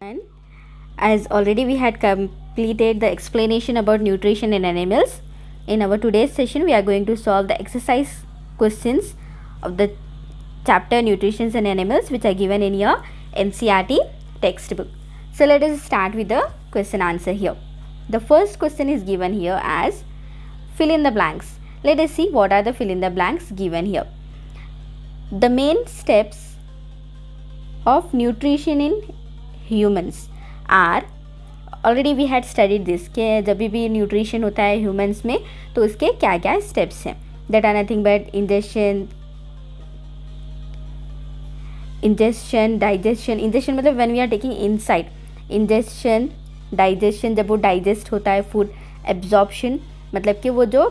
And as already we had completed the explanation about nutrition in animals, in our today's session we are going to solve the exercise questions of the chapter Nutrition in Animals, which are given in your NCERT textbook. So let us start with the question answer here. The first question is given here as fill in the blanks. Let us see what are the fill in the blanks given here. The main steps of nutrition in humans are, already we had studied this कि जब भी nutrition होता है humans में तो उसके क्या क्या स्टेप्स हैं. That are nothing but ingestion digestion मतलब when we are taking inside, ingestion digestion जब वो डाइजेस्ट होता है फूड, एब्जॉर्प्शन मतलब कि वो जो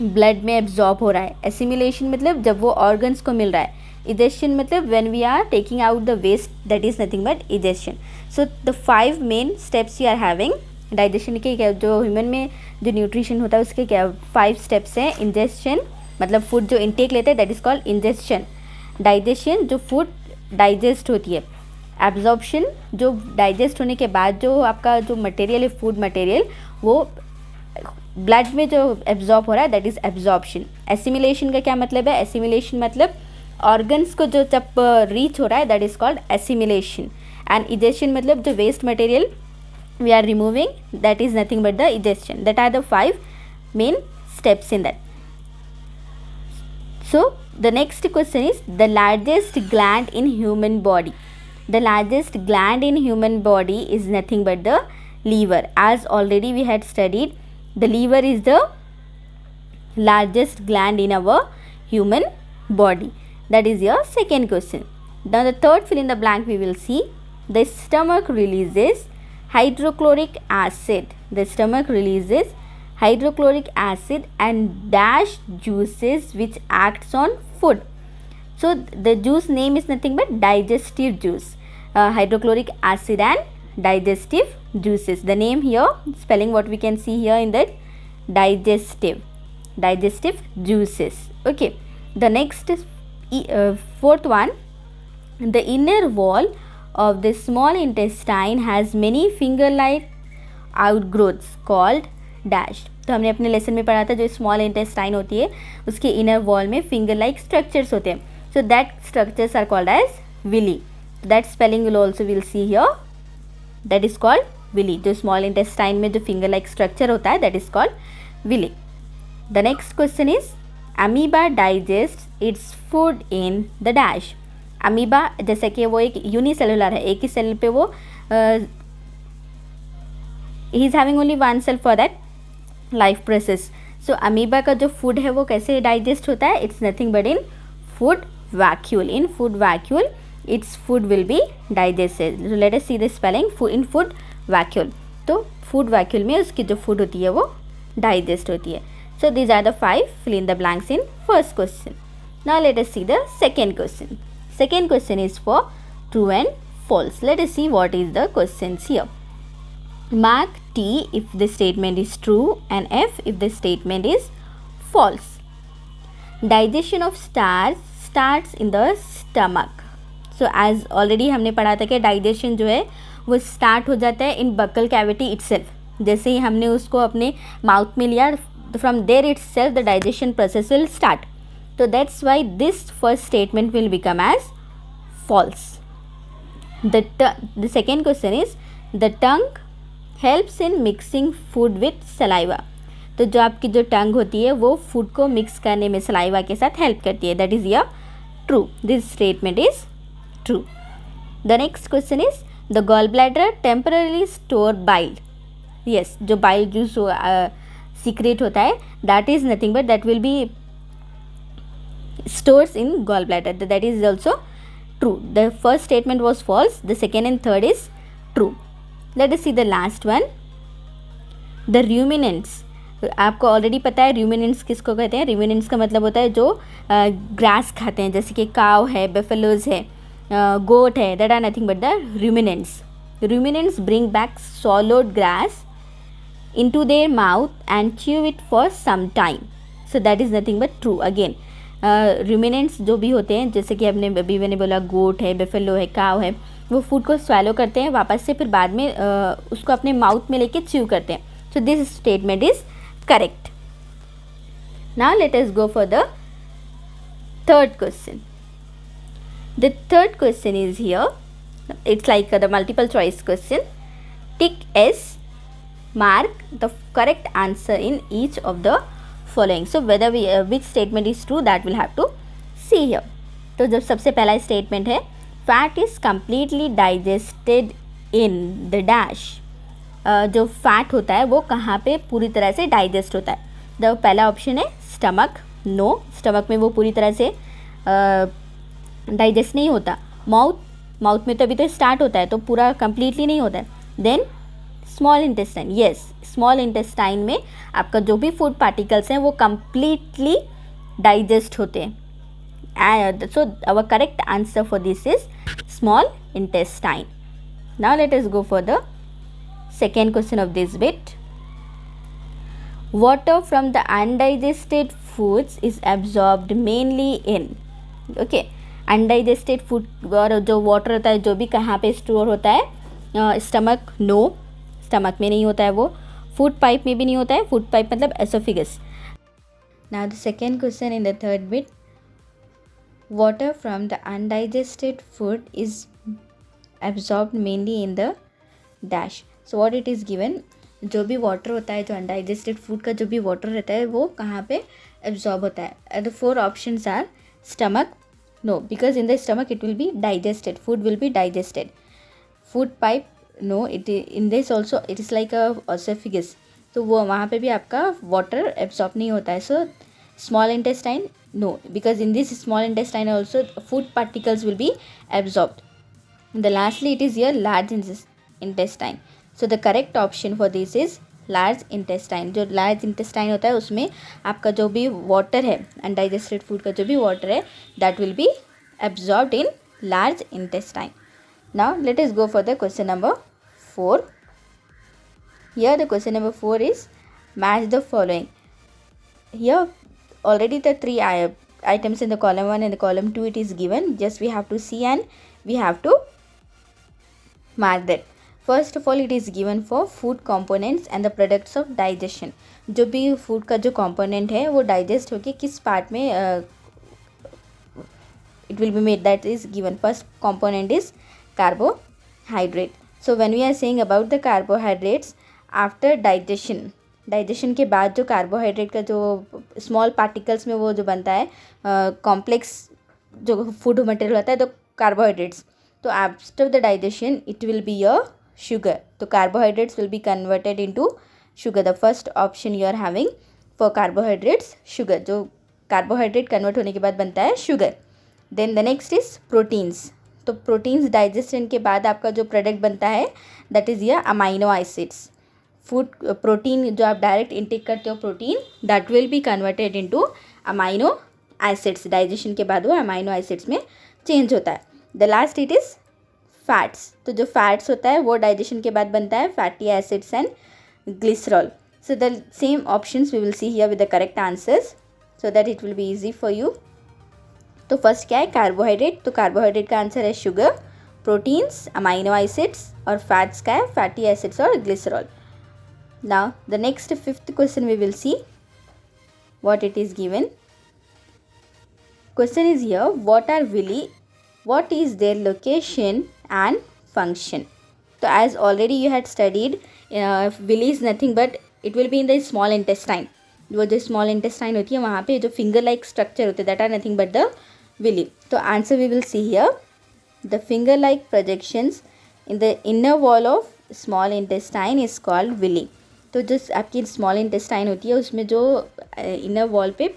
ब्लड में एब्जॉर्ब हो रहा है, एसिमिलेशन मतलब जब वो ऑर्गन्स को मिल रहा है, इजेशन मतलब when we are taking out the waste, that is nothing but egestion. So the 5 main steps you are having. Digestion के क्या, जो ह्यूमन में जो न्यूट्रिशन होता है उसके क्या 5 स्टेप्स हैं. इंजेशन मतलब फूड जो इनटेक लेते हैं that is called injection. Digestion जो फूड डाइजेस्ट होती है. एब्जॉर्प्शन जो डाइजेस्ट होने के बाद जो आपका जो मटेरियल है, फूड मटेरियल, वो ब्लड में जो एब्जॉर्ब हो रहा है दैट इज़ एब्जॉर्प्शन. एसिमिलेशन का क्या मतलब है? एसिमिलेशन मतलब ऑर्गन्स को जो जब रीच हो रहा है that is called assimilation. And egestion मतलब जो waste material we are removing, that is nothing but the egestion. That are the 5 main steps in that. So the next question is the largest gland in human body. The largest gland in human body is nothing but the liver. As already we had studied, the liver is the largest gland in our human body. That is your second question. Now the third fill in the blank we will see. The stomach releases hydrochloric acid. The stomach releases hydrochloric acid and dash juices which acts on food. So the juice name is nothing but digestive juice. Hydrochloric acid and digestive juices. The name here, spelling what we can see here in that, digestive juices. Okay. The next is fourth one. The inner wall of the small intestine has many finger-like outgrowths called dash. तो हमने अपने lesson में पढ़ा था जो small intestine होती है उसके इनर वॉल में फिंगर लाइक स्ट्रक्चर्स होते हैं. So that structures are called as villi. That spelling will also will see here, that is called villi. जो स्मॉल इंटेस्टाइन में जो फिंगर लाइक स्ट्रक्चर होता है that is called villi. The next question is amoeba digest its food in the dash. Amoeba जैसे कि वो एक unicellular है, एक ही सेल पे वो ही is having only one cell for that life process. So amoeba का जो फूड है वो कैसे डाइजेस्ट होता है? It's nothing but in food vacuole. In food vacuole its food will be digested. Let us see the spelling in food vacuole. तो food vacuole में उसकी जो फूड होती है वो डाइजेस्ट होती है. So these are the 5 fill in the blanks in first question. Now let us see the second question. Second question is for true and false. Let us see what is the questions here. Mark T if the statement is true and F if the statement is false. Digestion of starts in the stomach. So as already हमने पढ़ा था कि digestion जो है वो start हो जाता है in buccal cavity itself. जैसे ही हमने उसको अपने mouth में लिया, from there itself the digestion process will start. So that's why this first statement will become as false. The second question is the tongue helps in mixing food with saliva. तो जो आपकी जो टंग होती है वो food को mix करने में सलाइवा के साथ हेल्प करती है. That is your true. This statement is true. The next question is the gall bladder temporary store bile. Yes, जो बाइल जूस सीक्रेट होता है that is nothing but that will be stores in gall bladder. That is also true. The first statement was false. The second and third is true. Let us see the last one. The ruminants. आपको already पता है ruminants किसको कहते हैं. ruminants का मतलब होता है जो ग्रास खाते हैं, जैसे कि काव है, बेफेलोज है, गोट है. that are nothing but the ruminants. Ruminants bring back swallowed grass into their mouth and chew it for some time. So that is nothing but true. Again, ruminants जो भी होते हैं, जैसे कि हमने अभी मैंने बोला गोट है, बेफेलो है, काव है, वो फूड को स्वैलो करते हैं वापस से, फिर बाद में उसको अपने माउथ में लेके च्यू करते हैं. So this statement is correct. Now let us go for the third question. The third question is here. It's like the multiple choice question. Tick S, mark the correct answer in each of the following. So whether which statement is true, that we'll have to see here. तो जब सबसे पहला statement है fat is completely digested in the dash. जो fat होता है वो कहाँ पे पूरी तरह से डाइजेस्ट होता है. द पहला ऑप्शन है स्टमक. नो, स्टमक में वो पूरी तरह से डाइजेस्ट नहीं होता. माउथ में तो अभी तो स्टार्ट होता है, तो पूरा कम्प्लीटली नहीं होता है. Then small intestine. Yes, small intestine में आपका जो भी फूड पार्टिकल्स हैं वो कम्प्लीटली डाइजेस्ट होते हैं. So our correct answer for this is small intestine. Now let us go for the second question of this bit. Water from the undigested foods is absorbed mainly in. Okay, undigested food और जो water होता है जो भी कहाँ पे store होता है, स्टमक. नो, स्टमक में नहीं होता है वो. फूड पाइप में भी नहीं होता है. फूड पाइप मतलब oesophagus. Now the second question in the third bit. Water from the undigested food is absorbed mainly in the dash. So what it is given. जो भी वाटर होता है, जो अनडाइजेस्टेड फूड का जो भी वाटर रहता है वो कहाँ पे एब्जॉर्ब होता है. The four options are stomach. No, because in the stomach it will be digested. Food will be digested. Food pipe. No, it in this also it is like a oesophagus. तो वो वहाँ पे भी आपका water absorb नहीं होता है. So small intestine. No, because in this small intestine also food particles will be absorbed. The lastly it is your large intestine. So the correct option for this is large intestine. जो large intestine होता है उसमें आपका जो भी water है, undigested food का जो भी वाटर है, that will be absorbed in large intestine. Now let us go for the question number 4. Here the question number 4 is match the following. Here already the three items in the column 1 and the column 2 it is given. Just we have to see and we have to mark that. First of all it is given for food components and the products of digestion. जो भी food का जो component है वो digest होके किस part में it will be made, that is given. First component is carbohydrate. So when we are saying about the carbohydrates after digestion के बाद जो कार्बोहाइड्रेट का जो स्मॉल पार्टिकल्स में वो जो बनता है कॉम्प्लेक्स जो फूड मटेरियल होता है, तो कार्बोहाइड्रेट्स. तो after the digestion it will be your sugar. So carbohydrates will be converted into sugar. The first option you are having for carbohydrates, sugar. जो carbohydrate convert होने के बाद बनता है sugar. Then the next is proteins. तो proteins digestion के बाद आपका जो product बनता है that is your amino acids. Food protein जो आप direct intake करते हो protein, that will be converted into amino acids. Digestion के बाद वो amino acids में change होता है. The last it is fats. तो जो फैट्स होता है वो डाइजेशन के बाद बनता है fatty acids and glycerol. So the same options we will see here with the correct answers so that it will be easy for you. तो फर्स्ट क्या है, कार्बोहाइड्रेट. तो कार्बोहाइड्रेट का आंसर है शुगर, प्रोटीन्स, अमाइनो एसिड्स, और fats का है fatty acids और glycerol. Now the next fifth question we will see what it is given. Question is here, what are villi, what is their location and function. So as already you had studied, villi is nothing but it will be in the small intestine. वो जो small intestine होती है वहाँ पे जो finger like structure होते हैं that are nothing but the villi. तो answer we will see here. The finger like projections in the inner wall of small intestine is called villi. तो जो आपकी small intestine होती है उसमें जो inner wall पे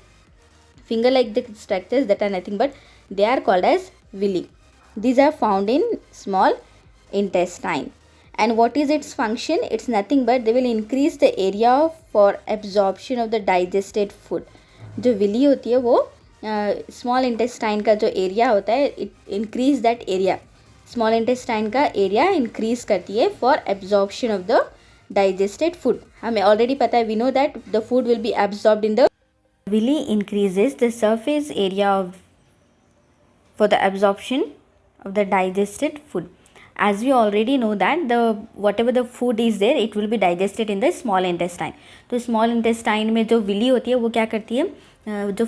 finger like the structures that are nothing but they are called as villi. These are found in small intestine. And what is its function? It's nothing but they will increase the area for absorption of the digested food. जो villi होती है वो small intestine का जो area होता है, it increase that area. Small intestine का area increase करती है for absorption of the digested food. हमें already पता है, we know that the food will be absorbed in the villi increases the surface area for the absorption of the digested food. As we already know that the whatever the food is there, it will be digested in the small intestine. तो small intestine में जो villi होती है वो क्या करती है, जो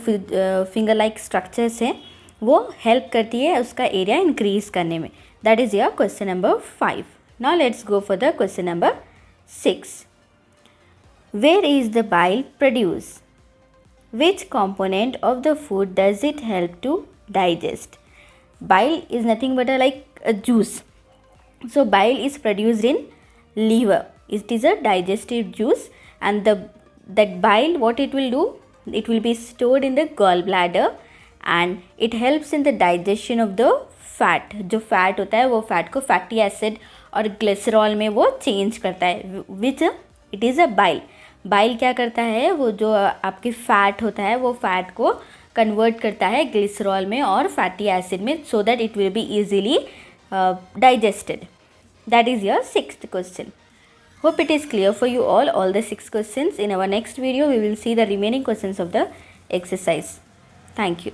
finger like structures है वो help करती है उसका area increase करने में. That is your question number 5. Now let's go for the question number 6. Where is the bile produced? Which component of the food does it help to digest? Bile is nothing but a juice. So bile is produced in liver. It is a digestive juice, and that bile, what it will do, it will be stored in the gallbladder and it helps in the digestion of the fat. जो fat होता है वो fat को fatty acid और glycerol में वो change करता है, which it is a bile. Bile क्या करता है, वो जो आपके फैट होता है वो फैट को कन्वर्ट करता है ग्लिसरॉल में और फैटी एसिड में, सो that it will be easily digested. That is your 6th question. Hope it is clear for you all the 6 questions. In our next video we will see the remaining questions of the exercise. Thank you.